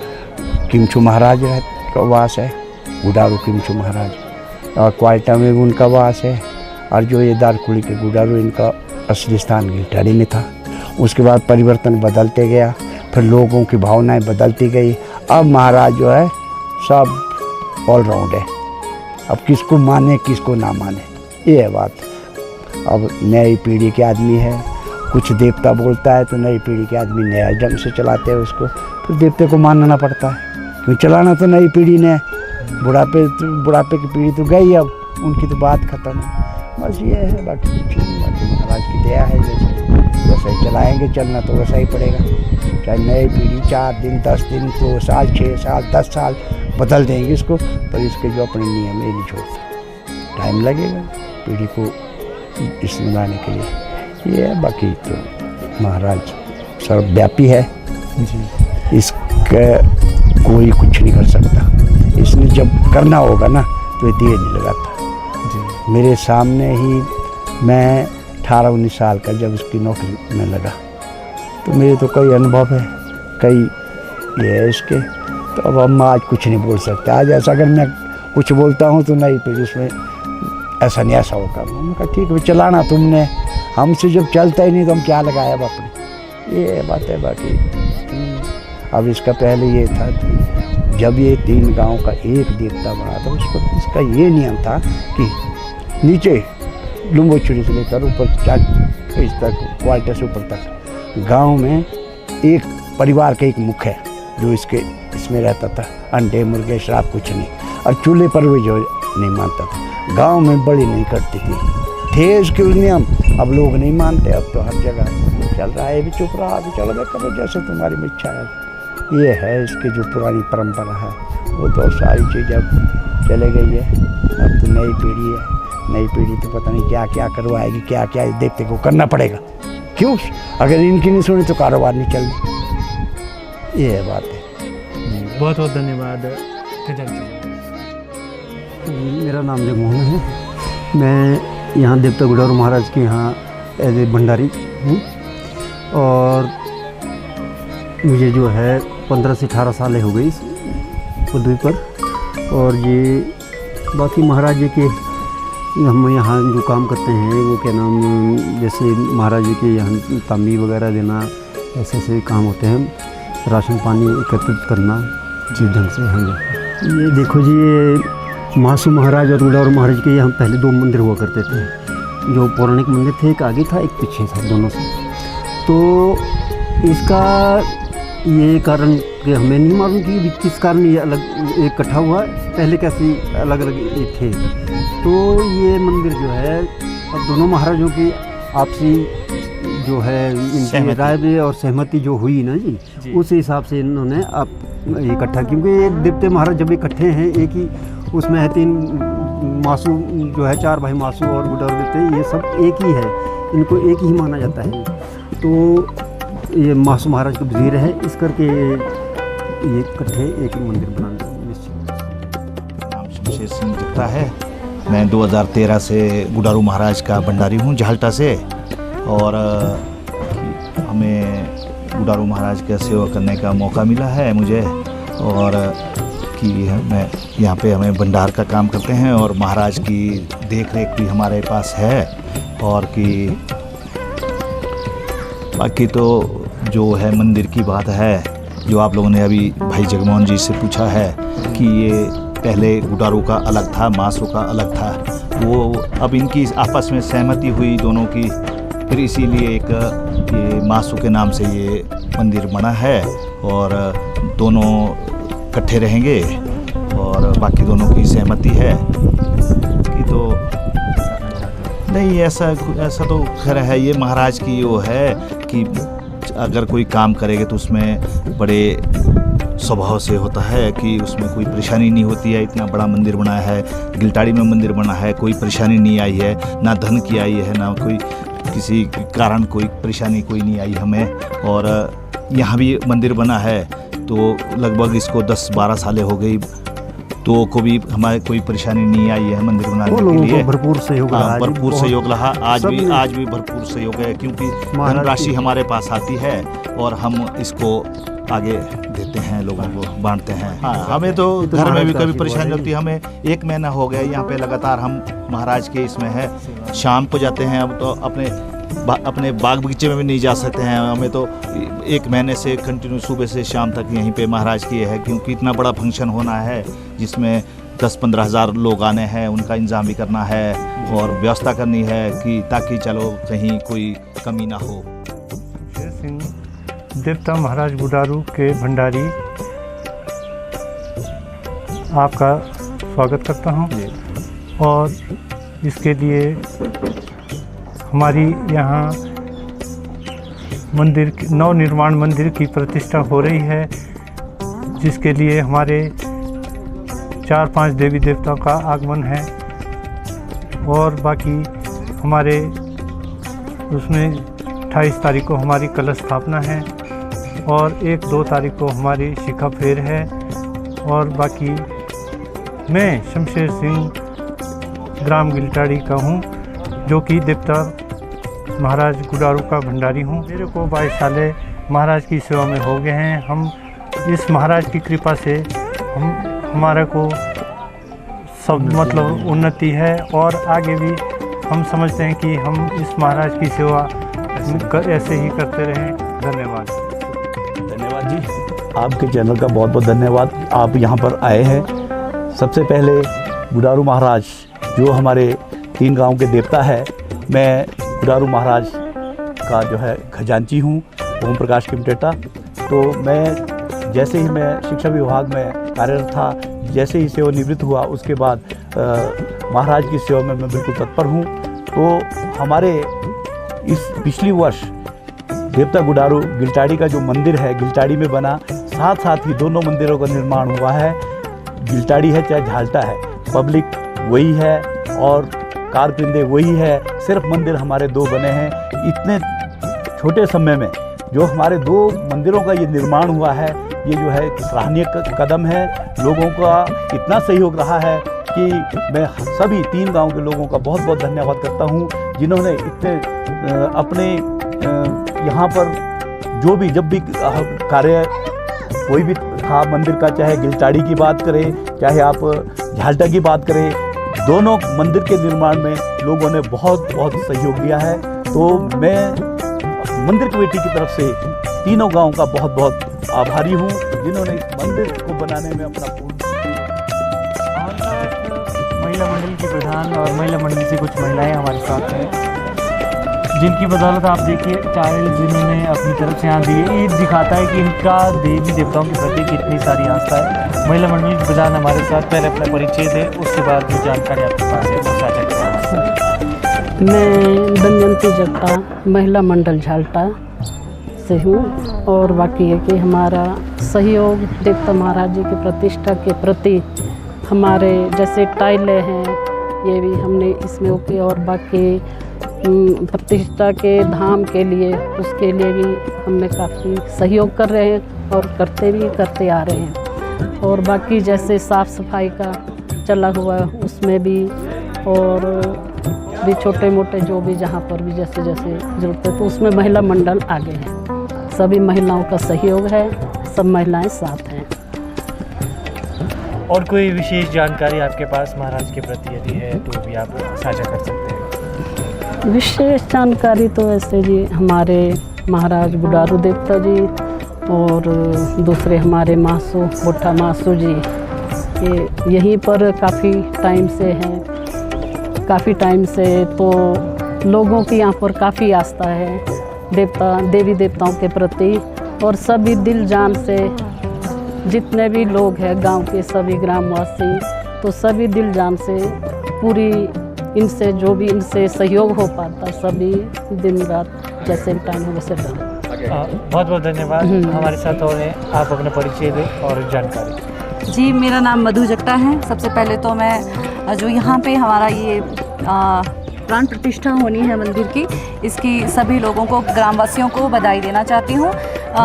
किमचू महाराज का वास है, गुडारू किमचू महाराज, और क्वाल्टा में भी उनका वास है, और जो ये दारकुली के गुडारू, इनका असली स्थान गिटाड़ी में था। उसके बाद परिवर्तन बदलते गया, फिर लोगों की भावनाएं बदलती गई। अब महाराज जो है सब ऑलराउंड है, अब किसको माने किसको ना माने, ये है बात। अब नई पीढ़ी के आदमी है, कुछ देवता बोलता है तो नई पीढ़ी के आदमी नया ढंग से चलाते हैं उसको, फिर देवते को मानना पड़ता है। क्यों चलाना तो नई पीढ़ी ने, बुढ़ापे की पीढ़ी तो गई, अब उनकी तो बात खत्म है। बस ये है, बाकी कुछ नहीं। बाकी महाराज की दया है, जैसे ही चलाएंगे, चलना तो वैसा ही पड़ेगा। चाहे नई पीढ़ी 4 दिन 10 दिन 2 साल 6 साल 10 साल बदल देंगे इसको, पर इसके जो अपने नियम है नहीं छोड़ते। टाइम लगेगा पीढ़ी को इसमें लाने के लिए। ये है, बाकी तो महाराज सर्वव्यापी है जी, इसका कोई कुछ नहीं कर सकता। इसने जब करना होगा ना तो ये देर नहीं लगाता जी। मेरे सामने ही मैं 18-19 साल का जब इसकी नौकरी में लगा, तो मेरे तो कई अनुभव है, कई ये है इसके। तो अब हम आज कुछ नहीं बोल सकते। आज ऐसा अगर मैं कुछ बोलता हूँ तो नहीं, फिर उसमें ऐसा नहीं ऐसा होगा। मैंने कहा ठीक है, चलाना तुमने, हमसे जब चलता ही नहीं तो हम क्या लगाए अब अपने, ये बात है। बाकी अब इसका पहले ये था कि जब ये 3 गांव का एक देवता बना था, उसको इसका ये नियम था कि नीचे लुम्बोचुरी से लेकर ऊपर 4 तक, क्वार्टर से ऊपर तक गांव में एक परिवार का एक मुख है जो इसमें रहता था। अंडे मुर्गे शराब कुछ नहीं, और चूल्हे पर भी जो नहीं मानता था। गांव में बड़ी नहीं करती थे इसके नियम, अब लोग नहीं मानते। अब तो हर जगह चल रहा है, भी चुप रहा, अभी चलो मैं करो जैसे तुम्हारी इच्छा है। ये है इसकी जो पुरानी परंपरा है, वो तो सारी चीज़ अब चले गई है। अब तो नई पीढ़ी है, नई पीढ़ी तो पता नहीं क्या क्या करवाएगी, क्या क्या देखते को करना पड़ेगा। क्यों, अगर इनकी नहीं सुनी तो कारोबार नहीं चलती। ये बात है। बहुत बहुत धन्यवाद। मेरा नाम जगमोहन है, मैं यहाँ देवता गुडारू महाराज के यहाँ एज ए भंडारी हूँ, और मुझे जो है 15 से 18 साल हो गई इस पदवी पर। और ये बाकी महाराज जी के हम यहाँ जो काम करते हैं वो क्या नाम, जैसे महाराज जी के यहाँ तांबी वगैरह देना, ऐसे ऐसे काम होते हैं। राशन पानी एकत्रित करना जिस ढंग से हम ये देखो जी, ये मासू महाराज और गुडारू महाराज के यहाँ पहले 2 मंदिर हुआ करते थे। जो पौराणिक मंदिर थे, एक आगे था एक पीछे था, दोनों से। तो इसका ये कारण कि हमें नहीं मालूम कि किस कारण ये अलग इकट्ठा हुआ, पहले कैसे अलग अलग ये थे। तो ये मंदिर जो है अब दोनों महाराजों की आपसी जो है इनकी राय और सहमति जो हुई ना जी, उस हिसाब से इन्होंने आप इकट्ठा, क्योंकि ये देवते महाराज जब इकट्ठे हैं, एक ही उसमें है 3 मासू जो है, 4 भाई मासू और गुडारू देवते, ये सब एक ही है, इनको एक ही माना जाता है। तो ये मासू महाराज का वजीर है, इस करके ये इकट्ठे एक ही मंदिर बनाना निश्चित। नाम शमशेर सिंह दिखता है। मैं 2013 से गुडारू महाराज का भंडारी हूँ झाल्टा से, और हमें गुडारू महाराज का सेवा करने का मौका मिला है मुझे, और कि मैं यहाँ पे हमें भंडार का काम करते हैं, और महाराज की देख रेख भी हमारे पास है। और कि बाकी तो जो है मंदिर की बात है, जो आप लोगों ने अभी भाई जगमोहन जी से पूछा है कि ये पहले गुडारू का अलग था, मासू का अलग था, वो अब इनकी आपस में सहमति हुई दोनों की, फिर इसीलिए एक ये मासू के नाम से ये मंदिर बना है और दोनों इकट्ठे रहेंगे और बाकी दोनों की सहमति है कि तो नहीं, ऐसा तो खैर है, ये महाराज की वो है कि अगर कोई काम करेंगे तो उसमें बड़े स्वभाव से होता है कि उसमें कोई परेशानी नहीं होती है। इतना बड़ा मंदिर बना है, गिलटाड़ी में मंदिर बना है, कोई परेशानी नहीं आई है, ना धन की आई है, ना कोई किसी कारण कोई परेशानी कोई नहीं आई हमें। और यहाँ भी मंदिर बना है तो लगभग इसको 10-12 सालें हो गई, तो को भी हमारे कोई परेशानी नहीं आई है मंदिर बनाने के लिए। भरपूर सहयोग रहा, भरपूर सहयोग रहा, आज भी भरपूर सहयोग है, क्योंकि धनराशि हमारे पास आती है और हम इसको आगे देते हैं, लोगों को बांटते हैं। हाँ, हमें तो घर में भी कभी परेशानी होती है। हमें 1 महीना हो गया यहाँ पे लगातार हम महाराज के इसमें है, शाम को जाते हैं। अब तो अपने बाग बगीचे में भी नहीं जा सकते हैं, हमें तो 1 महीने से कंटिन्यू सुबह से शाम तक यहीं पे महाराज की है, क्योंकि इतना बड़ा फंक्शन होना है जिसमें 10-15 हज़ार लोग आने हैं, उनका इंतजाम भी करना है और व्यवस्था करनी है कि ताकि चलो कहीं कोई कमी ना हो। देवता महाराज गुडारू के भंडारी आपका स्वागत करता हूँ और इसके लिए हमारी यहाँ मंदिर नवनिर्माण मंदिर की प्रतिष्ठा हो रही है, जिसके लिए हमारे 4-5 देवी देवताओं का आगमन है और बाकी हमारे उसमें 28 तारीख को हमारी कलश स्थापना है और 1-2 तारीख को हमारी शिखा फेर है। और बाकी मैं शमशेर सिंह ग्राम गिलटाड़ी का हूँ, जो कि देवता महाराज गुडारू का भंडारी हूँ। मेरे को 22 साल महाराज की सेवा में हो गए हैं। हम इस महाराज की कृपा से हमारे को सब मतलब उन्नति है और आगे भी हम समझते हैं कि हम इस महाराज की सेवा ऐसे ही करते रहें। धन्यवाद। धन्यवाद जी, आपके चैनल का बहुत बहुत धन्यवाद। आप यहाँ पर आए हैं। सबसे पहले गुडारू महाराज जो हमारे 3 गांव के देवता है, मैं गुडारू महाराज का जो है खजांची हूँ, ओम प्रकाश किमटेटा। तो मैं जैसे ही मैं शिक्षा विभाग में कार्यरत था, जैसे ही सेवानिवृत्त हुआ उसके बाद महाराज की सेवा में मैं बिल्कुल तत्पर हूँ। तो हमारे इस पिछली वर्ष देवता गुडारू गिलटाड़ी का जो मंदिर है गिलटाड़ी में बना, साथ साथ ही दोनों मंदिरों का निर्माण हुआ है। गिलटाड़ी है चाहे झालटा है, पब्लिक वही है और कारपिंदे वही है, सिर्फ मंदिर हमारे 2 बने हैं। इतने छोटे समय में जो हमारे 2 मंदिरों का ये निर्माण हुआ है, ये जो है सराहनीय कदम है। लोगों का इतना सहयोग रहा है कि मैं सभी 3 गांव के लोगों का बहुत बहुत धन्यवाद करता हूँ, जिन्होंने इतने अपने यहाँ पर जो भी जब भी कार्य कोई भी था मंदिर का, चाहे गिलटाड़ी की बात करें चाहे आप झालटा की बात करें, दोनों मंदिर के निर्माण में लोगों ने बहुत बहुत सहयोग दिया है। तो मैं मंदिर कमेटी की तरफ से तीनों गांव का बहुत बहुत आभारी हूं, जिन्होंने इस मंदिर को बनाने में अपना पूर्ण। महिला मंडल की प्रधान और महिला मंडल से कुछ महिलाएं हमारे साथ हैं, जिनकी बदौलत आप देखिए चाइल्ड जिन्होंने अपनी तरफ से यहाँ दिए, ये दिखाता है कि इनका देवी देवताओं के प्रति कितनी सारी आस्था है। महिला मंडल की प्रधान हमारे साथ, पहले अपना परिचय दें, उसके बाद जो जानकारी आपके पास है वो साझा करें। मैं दमयंती जट्टा महिला मंडल झालटा से हूँ और बाकी है कि हमारा सहयोग देवता महाराज जी की प्रतिष्ठा के प्रति हमारे जैसे टाइलें हैं ये भी हमने इसमें ओके, और बाकी प्रतिष्ठा के धाम के लिए उसके लिए भी हमने काफ़ी सहयोग कर रहे हैं और करते आ रहे हैं। और बाकी जैसे साफ़ सफाई का चला हुआ उसमें भी, और भी छोटे मोटे जो भी जहाँ पर भी जैसे जैसे ज़रूरत है तो उसमें महिला मंडल आगे है। सभी महिलाओं का सहयोग है, सब महिलाएं साथ हैं। और कोई विशेष जानकारी आपके पास महाराज के प्रति यदि है तो भी आप साझा कर सकते हैं। विशेष जानकारी तो ऐसे जी हमारे महाराज गुडारू देवता जी और दूसरे हमारे मासू बुट्ठा मासू जी, ये यहीं पर काफ़ी टाइम से हैं। काफ़ी टाइम से तो लोगों की यहाँ पर काफ़ी आस्था है देवी देवताओं के प्रति, और सभी दिल जान से जितने भी लोग हैं गांव के सभी ग्रामवासी, तो सभी दिल जान से पूरी इनसे जो भी इनसे सहयोग हो पाता सभी दिन रात जैसे टाइम हो वैसे टाइम। बहुत बहुत धन्यवाद हमारे साथ हो रहे, आप अपना परिचय दें और जानकारी। जी, मेरा नाम मधु जगटा है। सबसे पहले तो मैं जो यहाँ पे हमारा ये प्राण प्रतिष्ठा होनी है मंदिर की, इसकी सभी लोगों को, ग्रामवासियों को बधाई देना चाहती हूँ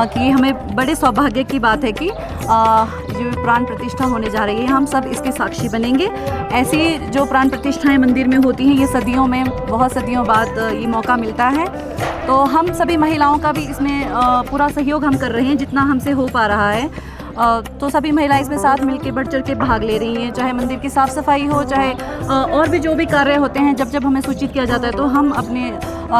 कि हमें बड़े सौभाग्य की बात है कि जो प्राण प्रतिष्ठा होने जा रही है, हम सब इसके साक्षी बनेंगे। ऐसी जो प्राण प्रतिष्ठाएं मंदिर में होती हैं, ये सदियों में, बहुत सदियों बाद ये मौका मिलता है, तो हम सभी महिलाओं का भी इसमें पूरा सहयोग हम कर रहे हैं जितना हमसे हो पा रहा है। तो सभी महिलाएं इसमें साथ मिलकर बढ़ चढ़ के भाग ले रही हैं, चाहे मंदिर की साफ़ सफाई हो, चाहे और भी जो भी कार्य होते हैं, जब जब हमें सूचित किया जाता है तो हम अपने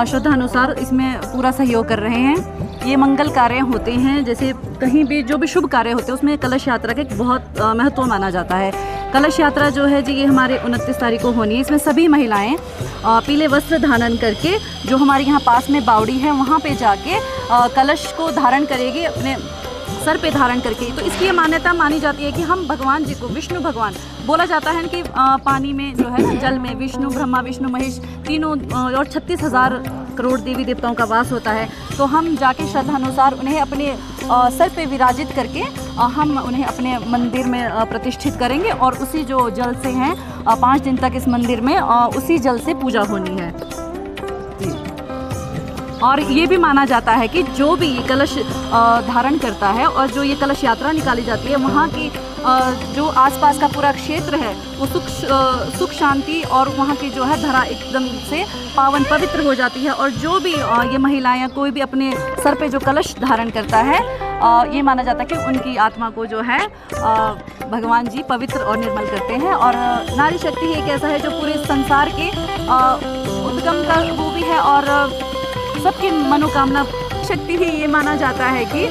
श्रद्धानुसार इसमें पूरा सहयोग कर रहे हैं। ये मंगल कार्य होते हैं, जैसे कहीं भी जो भी शुभ कार्य होते हैं उसमें कलश यात्रा का एक बहुत महत्व माना जाता है। कलश यात्रा जो है जी, ये हमारे 29 तारीख को होनी है। इसमें सभी महिलाएं पीले वस्त्र धारण करके, जो हमारे यहाँ पास में बावड़ी है वहाँ पे जाके कलश को धारण करेगी, अपने सर पे धारण करके। तो इसकी ये मान्यता मानी जाती है कि हम भगवान जी को, विष्णु भगवान, बोला जाता है कि पानी में जो है, जल में विष्णु, ब्रह्मा, विष्णु, महेश तीनों और 36,000 करोड़ देवी देवताओं का वास होता है। तो हम जाके श्रद्धानुसार उन्हें अपने सर पे विराजित करके हम उन्हें अपने मंदिर में प्रतिष्ठित करेंगे, और उसी जो जल से हैं 5 दिन तक इस मंदिर में उसी जल से पूजा होनी है। और ये भी माना जाता है कि जो भी कलश धारण करता है और जो ये कलश यात्रा निकाली जाती है, वहाँ की जो आसपास का पूरा क्षेत्र है वो सुख शांति और वहाँ की जो है धरा एकदम से पावन पवित्र हो जाती है। और जो भी ये महिलाएं, कोई भी अपने सर पे जो कलश धारण करता है, ये माना जाता है कि उनकी आत्मा को जो है भगवान जी पवित्र और निर्मल करते हैं। और नारी शक्ति एक ऐसा है जो पूरे संसार के उद्गम का वो भी है, और सबकी मनोकामना शक्ति ही ये माना जाता है कि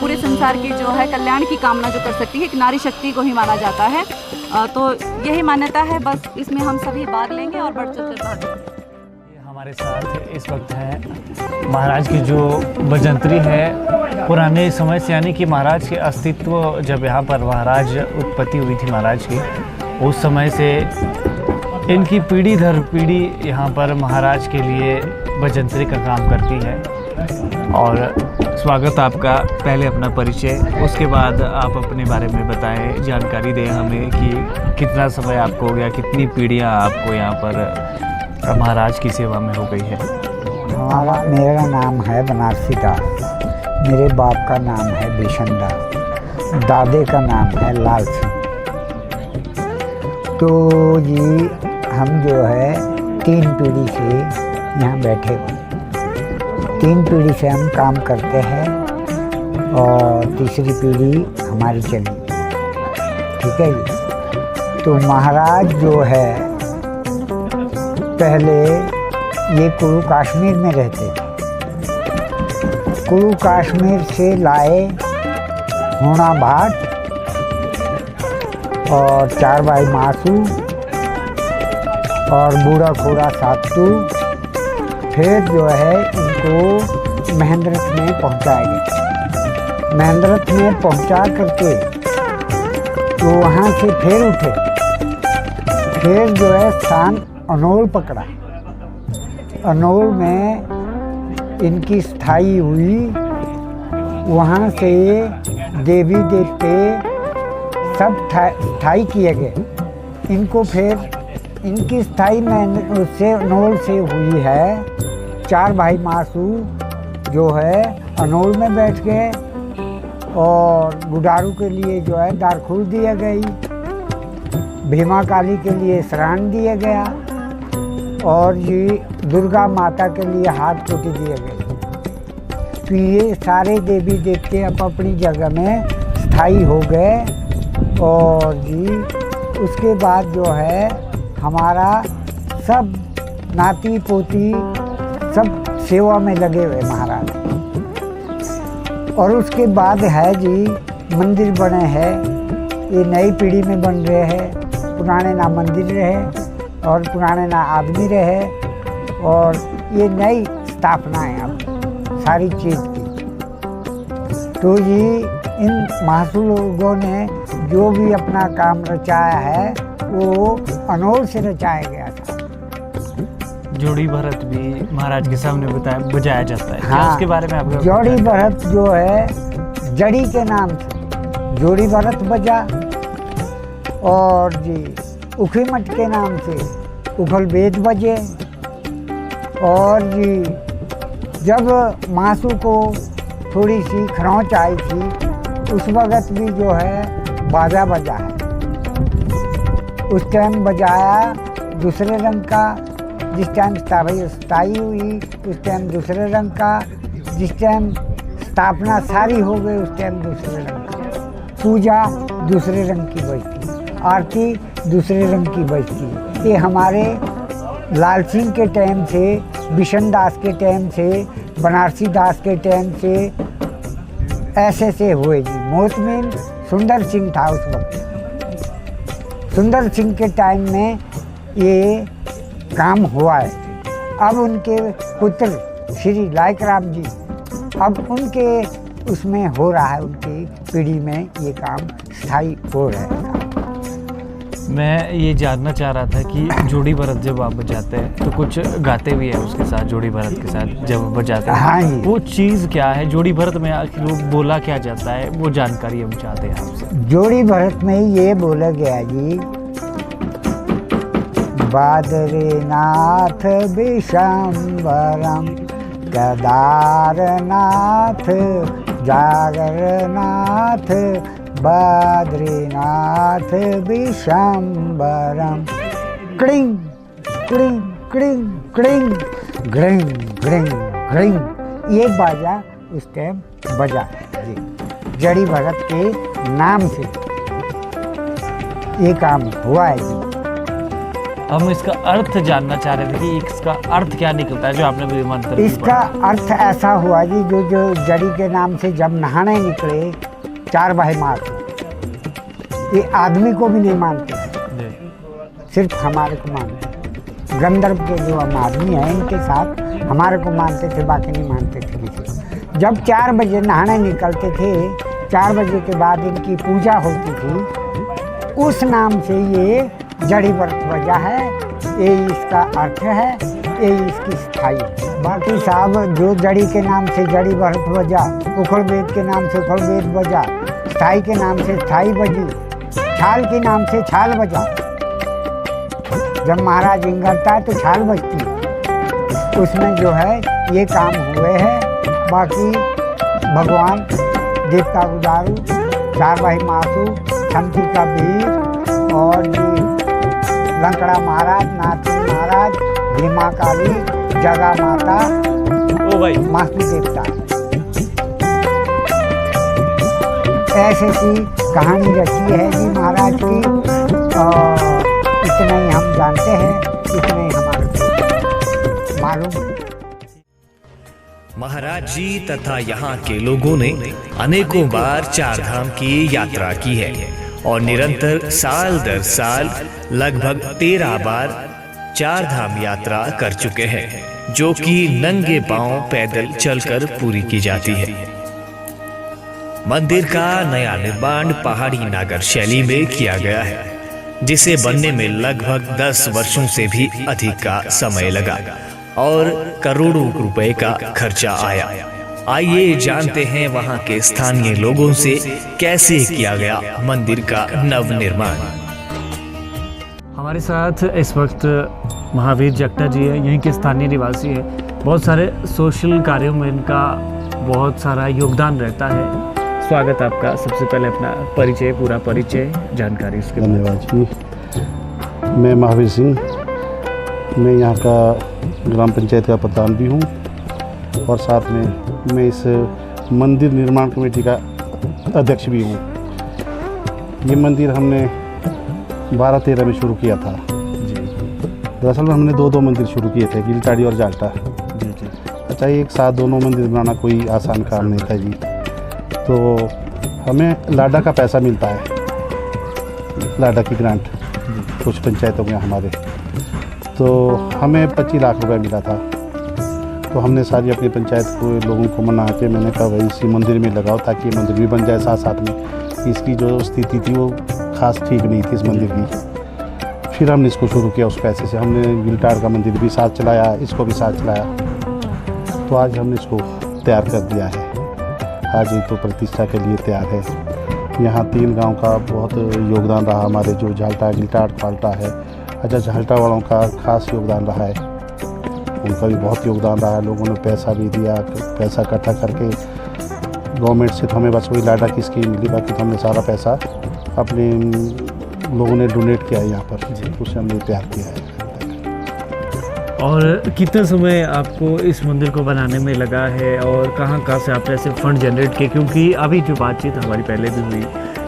पूरे संसार की जो है कल्याण की कामना जो कर सकती है, एक नारी शक्ति को ही माना जाता है। तो यही मान्यता है, बस इसमें हम सभी भाग लेंगे और बढ़ चढ़ कर भाग लेंगे। हमारे साथ इस वक्त है महाराज की जो बजंतरी है, पुराने समय से, यानी कि महाराज के अस्तित्व जब यहाँ पर महाराज उत्पत्ति हुई थी महाराज की, उस समय से इनकी पीढ़ी दर पीढ़ी यहाँ पर महाराज के लिए बजंतरी का काम करती है। और स्वागत आपका। पहले अपना परिचय, उसके बाद आप अपने बारे में बताएं, जानकारी दें हमें कि कितना समय आपको हो गया, कितनी पीढ़ियाँ आपको यहाँ पर महाराज की सेवा में हो गई है। मेरा नाम है बनारसी दास, मेरे बाप का नाम है बेशन दास, दादे का नाम है लाल सिंह। तो जी हम जो है 3 पीढ़ी से यहाँ बैठे हुए, 3 पीढ़ी से हम काम करते हैं और तीसरी पीढ़ी हमारी चली, ठीक है जी। तो महाराज जो है पहले ये कुल्लू कश्मीर में रहते थे, कुल्लू कश्मीर से लाए होना भाट और 4 भाई मासू और बूढ़ा खोड़ा सातू, फिर जो है इनको महेंद्रथ में पहुंचाया गया। महेंद्रथ में पहुंचा करके तो वहाँ से फिर उठे, फिर जो है स्थान अनोल पकड़ा। अनोल में इनकी स्थायी हुई, वहाँ से देवी देवते सब स्थायी किए गए। इनको फिर इनकी स्थायी में उससे अनोल से हुई है। 4 भाई मासू जो है अनोल में बैठ गए और गुडारू के लिए जो है दारखुल दिया गई, भीमा काली के लिए शरण दिया गया और ये दुर्गा माता के लिए हाथ कोटी दिए गए। तो ये सारे देवी देवते अपनी जगह में स्थायी हो गए। और जी उसके बाद जो है हमारा सब नाती पोती सब सेवा में लगे हुए महाराज। और उसके बाद है जी मंदिर बने हैं, ये नई पीढ़ी में बन रहे हैं। पुराने ना मंदिर रहे और पुराने ना आदमी रहे और ये नई स्थापना है अब सारी चीज़ की। तो ये इन महासु लोगों ने जो भी अपना काम रचाया है वो अनोल से रचाया गया था। जोड़ी भरत भी महाराज के सामने बजाया जाता है। क्या उसके बारे में आपको? जोड़ी भरत जो है जड़ी के नाम से जोड़ी भरत बजा, और जी उखी मठ के नाम से उखल वेद बजे, और जी जब मासू को थोड़ी सी खरोंच आई थी उस वक़्त भी जो है बाजा बजा है। उस टाइम बजाया दूसरे रंग का, जिस टाइम स्थाई हुई उस टाइम दूसरे रंग का, जिस टाइम स्थापना सारी हो गई उस टाइम दूसरे रंग का, पूजा दूसरे रंग की बजती, आरती दूसरे रंग की बजती। ये हमारे लाल सिंह के टाइम से, बिशन दास के टाइम से, बनारसी दास के टाइम से ऐसे से हुए जी। मोहतमीन सुंदर सिंह था उस वक्त। सुंदर सिंह के टाइम में ये काम हुआ है। अब उनके पुत्र श्री लायक राम जी, अब उनके उसमें हो रहा है, उनकी पीढ़ी में ये काम स्थायी हो रहा है। मैं ये जानना चाह रहा था कि जोड़ी भरत जब आप बजाते हैं तो कुछ गाते भी है उसके साथ, जोड़ी भरत के साथ जब बजाते हैं। हाँ जी। वो चीज़ क्या है जोड़ी भरत में, आखिर वो बोला क्या जाता है, वो जानकारी हम चाहते हैं आपसे। जोड़ी भरत में ये बोला गया जी, बादरीनाथ विशंबरम केदारनाथ जागरनाथ बद्रीनाथ विशंबरम। क्लिंग क्लिंग क्लिंग क्लिंग ग्रिंग ग्रिंग ग्रिंग, ये बाजा उस टाइम बजा है जी। जड़ी भरत के नाम से ये काम हुआ है जी। हम इसका अर्थ जानना चाह रहे थे कि इसका अर्थ क्या निकलता है जो आपने भी मंत्र। इसका अर्थ ऐसा हुआ जी, जो जड़ी के नाम से जब नहाने निकले 4 भाई माँ को, ये आदमी को भी नहीं मानते, सिर्फ हमारे को मानते। गंधर्व के जो हम आदमी हैं इनके साथ हमारे को मानते थे, बाकी नहीं मानते थे किसी। जब 4 बजे नहाने निकलते थे, 4 बजे के बाद इनकी पूजा होती थी, उस नाम से ये जड़ी भरत बजा है। ये इसका अर्थ है, ये इसकी स्थाई है। बाकी साहब जो जड़ी के नाम से जड़ी भरत बजा, उखड़ वेद के नाम से उखड़ वेद बजा, स्थाई के नाम से स्थाई बजी, छाल के नाम से छाल बजा। जब महाराज इंगरता है तो छाल बजती, उसमें जो है ये काम हुए हैं। बाकी भगवान देवता गुदारू, 4 भाई मासू, छमती का वीर, और लंकड़ा महाराज, नाथी महाराज, भीमा काली, जगा माता, ओ भाई मासू देवता, ऐसे की कहानी रची है जी महाराज की। और इतना ही हम जानते हैं, इतना ही हमारे को मालूम है। महाराज जी तथा यहाँ के लोगों ने अनेकों बार 4 धाम की यात्रा की है और निरंतर साल दर साल लगभग 13 बार 4 धाम यात्रा कर चुके हैं, जो कि नंगे पांव पैदल चलकर पूरी की जाती है। मंदिर का नया निर्माण पहाड़ी नागर शैली में किया गया है, जिसे बनने में लगभग 10 वर्षों से भी अधिक का समय लगा और करोड़ों रुपए का खर्चा आया। आइए जानते हैं वहां के स्थानीय लोगों से कैसे किया गया मंदिर का नव निर्माण। हमारे साथ इस वक्त महावीर जगटा जी है, यहीं के स्थानीय निवासी है। बहुत सारे सोशल कार्यों में इनका बहुत सारा योगदान रहता है। स्वागत आपका। सबसे पहले अपना परिचय, पूरा परिचय, जानकारी उसके। धन्यवाद जी। मैं महावीर सिंह, मैं यहाँ का ग्राम पंचायत का प्रधान भी हूँ और साथ में मैं इस मंदिर निर्माण कमेटी का अध्यक्ष भी हूँ। ये मंदिर हमने 12-13 में शुरू किया था जी। दरअसल में हमने 2 मंदिर शुरू किए थे, गिलटाड़ी और जाल्टा जी जी। अच्छा, एक साथ दोनों मंदिर बनाना कोई आसान काम नहीं था जी। तो हमें लाडा का पैसा मिलता है, लाडा की ग्रांट कुछ पंचायतों में हमारे। तो हमें 25 लाख रुपए मिला था। तो हमने सारी अपनी पंचायत को लोगों को मना के मैंने कहा भाई इसी मंदिर में लगाओ ताकि ये मंदिर भी बन जाए साथ साथ में। इसकी जो स्थिति थी वो खास ठीक नहीं थी इस मंदिर की। फिर हमने इसको शुरू किया उस पैसे से। हमने गिलटार का मंदिर भी साथ चलाया, इसको भी साथ चलाया। तो आज हमने इसको तैयार कर दिया है। आज ये तो प्रतिष्ठा के लिए तैयार है। यहाँ 3 गांव का बहुत योगदान रहा। हमारे जो झाल्टा गिलटार क्वाल्टा है, अच्छा झाल्टा वालों का खास योगदान रहा है। उनका भी बहुत योगदान रहा है। लोगों ने पैसा भी दिया, पैसा इकट्ठा करके गवर्नमेंट से तो हमें बस वही लाडा की स्कीम मिली, बाकी तो हमने सारा पैसा अपने लोगों ने डोनेट किया है यहाँ पर, उसे हमने तैयार किया है। और कितना समय आपको इस मंदिर को बनाने में लगा है और कहाँ से आपने ऐसे फंड जनरेट किए? क्योंकि अभी जो बातचीत हमारी पहले भी हुई,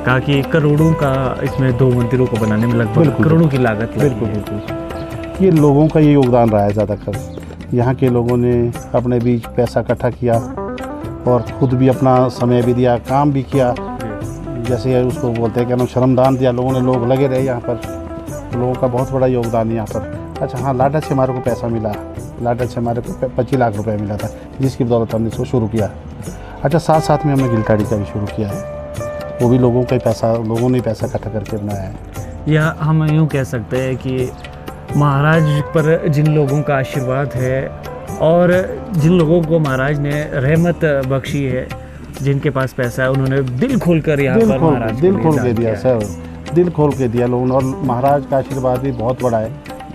कहा कि करोड़ों का इसमें 2 मंदिरों को बनाने में लगभग करोड़ों की लागत लगी। बिल्कुल ये लोगों का ये योगदान रहा है ज़्यादातर। यहाँ के लोगों ने अपने बीच पैसा इकट्ठा किया और ख़ुद भी अपना समय भी दिया, काम भी किया। जैसे उसको बोलते हैं कि हम श्रमदान दिया लोगों ने, लोग लगे रहे यहाँ पर। लोगों का बहुत बड़ा योगदान है यहाँ पर। अच्छा हाँ, लाडा से हमारे को पैसा मिला। लाडा से हमारे को 25 लाख रुपए मिला था, जिसकी बदौलत हमने इसको शुरू किया। अच्छा साथ साथ में हमने गिलटाड़ी का भी शुरू किया है। वो भी लोगों ने पैसा इकट्ठा करके बनाया है। या हम यूँ कह सकते हैं कि महाराज पर जिन लोगों का आशीर्वाद है और जिन लोगों को महाराज ने रहमत बख्शी है, जिनके पास पैसा है, उन्होंने दिल खोल कर यहाँ पर महाराज दिल खोल के दिया सर, दिल खोल के दिया लोगों ने। और महाराज का आशीर्वाद भी बहुत बड़ा है।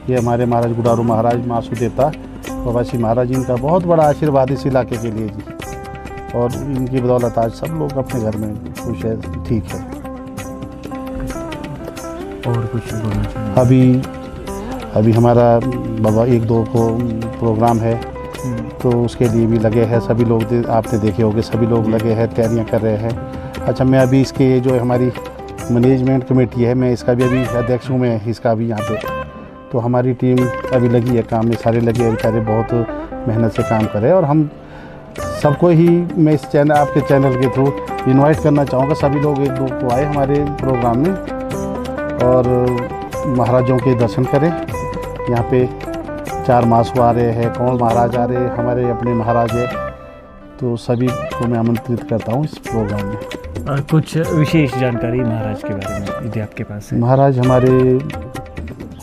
ये हमारे महाराज गुडारू महाराज मासू देवता प्रवासी महाराज, इनका बहुत बड़ा आशीर्वाद इस इलाके के लिए जी। और इनकी बदौलत आज सब लोग अपने घर में खुश है, ठीक है। और कुछ बोलना चाहिए? अभी हमारा बाबा 1-2 को प्रोग्राम है, तो उसके लिए भी लगे हैं सभी लोग। आपने देखे होंगे सभी लोग लगे हैं, तैयारियां कर रहे हैं। अच्छा मैं अभी इसके जो हमारी मैनेजमेंट कमेटी है, मैं इसका भी अभी अध्यक्ष हूँ मैं इसका भी यहाँ पे। तो हमारी टीम अभी लगी है काम में, सारे लगे हैं बेचारे, बहुत मेहनत से काम कर रहे हैं। और हम सबको ही मैं इस चैनल आपके चैनल के थ्रू इनवाइट करना चाहूँगा, सभी लोग 1-2 को आए हमारे प्रोग्राम में और महाराजों के दर्शन करें। यहाँ पे 4 मासू आ रहे हैं, कौन महाराज आ रहे हैं, हमारे अपने महाराज है। तो सभी को मैं आमंत्रित करता हूँ इस प्रोग्राम में। कुछ विशेष जानकारी महाराज के बारे में यदि आपके पास है? महाराज हमारे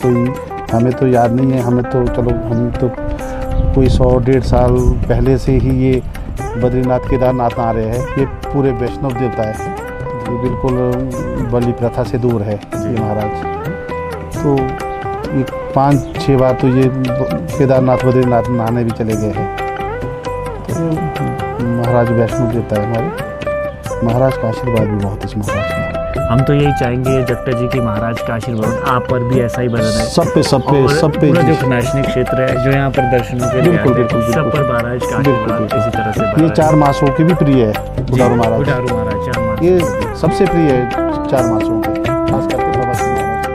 कोई हमें तो याद नहीं है, हमें तो चलो हम तो कोई 100-150 साल पहले से ही ये बद्रीनाथ केदारनाथ आ रहे हैं। ये पूरे वैष्णव देवता है, ये बिल्कुल बलि प्रथा से दूर है ये महाराज। तो ये 5-6 बार तो ये केदारनाथ बद्रीनाथ नहाने भी चले गए हैं। तो महाराज वैष्णव देवता है हमारे। महाराज का आशीर्वाद भी बहुत इस महाराज का। हम तो यही चाहेंगे जट्टा जी की महाराज का आशीर्वाद आप पर भी ऐसा ही बना रहे। सब पे पूरा जो खनाशनी क्षेत्र है जो यहाँ पर दर्शनों के लिए सब पर महाराज का आशीर्वाद इसी तरह से। ये 4 मासों के भी प्रिय है गुडारू महाराज। 4 मास ये सबसे प्रिय है 4 मासों के, खास करके प्रवासी महाराज।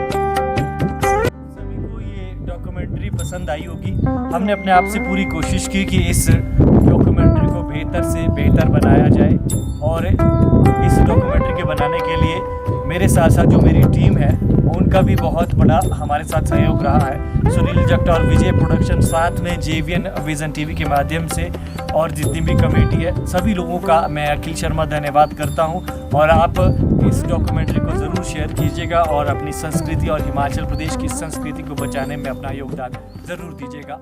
सभी को ये डॉक्यूमेंट्री पसंद आई होगी। हमने अपने आप से पूरी कोशिश की कि इस डॉक्यूमेंट्री को बेहतर से बेहतर बनाया जाए। और इस डॉक्यूमेंट्री के बनाने के लिए मेरे साथ साथ जो मेरी टीम है उनका भी बहुत बड़ा हमारे साथ सहयोग रहा है। सुनील जट्टा और विजय प्रोडक्शन, साथ में JVN विजन TV के माध्यम से, और जितनी भी कमेटी है सभी लोगों का मैं अखिल शर्मा धन्यवाद करता हूं। और आप इस डॉक्यूमेंट्री को ज़रूर शेयर कीजिएगा और अपनी संस्कृति और हिमाचल प्रदेश की संस्कृति को बचाने में अपना योगदान ज़रूर दीजिएगा।